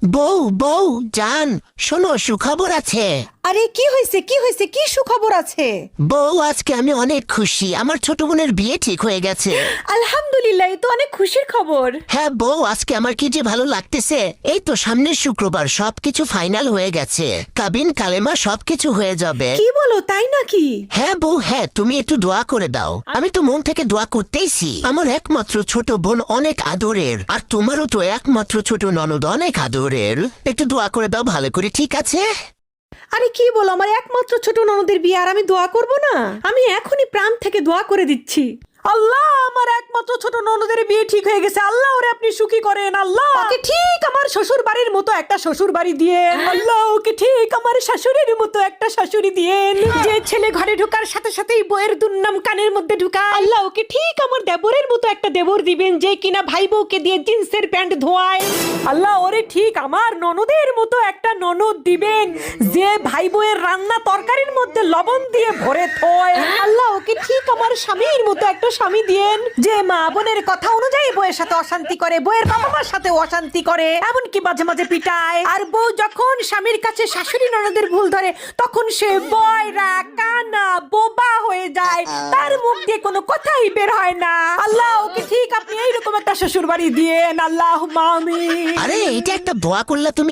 বউ বউ জান, শোনো সুখবর আছে। আরে কি হয়েছে কি হয়েছে, কি সুখবর আছে? বউ আজকে আমি অনেক খুশি, আমার ছোট বোনের বিয়ে ঠিক হয়ে গেছে। আলহামদুলিল্লাহ, এ তো অনেক খুশির খবর। হ্যাঁ বউ, আজকে আমার কি যে ভালো লাগতেছে। এই তো সামনের শুক্রবার সবকিছু ফাইনাল হয়ে গেছে, কাবিন কালেমা সবকিছু হয়ে যাবে। কি বলো, তাই নাকি? হ্যাঁ বউ হ্যাঁ, তুমি একটু দোয়া করে দাও। আমি তো মন থেকে দোয়া করতেইছি। আমার একমাত্র ছোট বোন অনেক আদরের, আর তোমারও তো একমাত্র ছোট ননদ অনেক আদরের। একটু দোয়া করে দাও ভালো করে, ঠিক আছে? আরে কি বলো, আমার একমাত্র ছোট ননদের বিয়ে আর আমি দোয়া করব না? আমি এখনই প্রাণ থেকে দোয়া করে দিচ্ছি। আল্লাহ, আমার একমাত্র ছোট ননদের বিয়ে ঠিক হয়ে গেছে। আল্লাহ ওরে আপনি সুখী করেন। আল্লাহ ওকে ঠিক আমার শ্বশুর বাড়ির মতো একটা শ্বশুর বাড়ি দিয়েন। আল্লাহ ওকে ঠিক আমার শাশুড়ির মতো একটা শাশুড়ি দিয়েন, যে ছেলে ঘরে ঢোকার সাথে সাথেই বইয়ের দুর্নাম কানের মধ্যে ঢুকায়। আল্লাহ ওকে ঠিক আমার দেবরের মতো একটা দেবর দিবেন, যে কিনা ভাই বউকে দিয়ে জিন্সের প্যান্ট ধোয়ায়। আল্লাহ ওরে ঠিক আমার ননদের মতো একটা ননদ দিবেন, যে ভাই বউয়ের রান্না তরকারির মধ্যে লবণ দিয়ে ভরে থয়। আল্লাহ ওকে ঠিক আমার স্বামীর মতো একটা স্বামী দিয়েন, যে মা বোনের কথা অনুযায়ী বউয়ের সাথে অশান্তি করে, বউয়ের বাবা মার সাথে অশান্তি করে, এমনকি মাঝে মাঝে পিটায়। আর বউ যখন স্বামীর কাছে শাশুড়ি ননদের ভুল ধরে, তখন সে বয়রা কানা বোবা হয়ে যায়, তার মুখ দিয়ে কোনো কথাই বের হয় না। আল্লাহ ওকে ঠিক আপনি এইরকম একটা শ্বশুর বাড়ি দিয়েন। আল্লাহ আমিন। আরে এটা একটা দোয়া করলে তুমি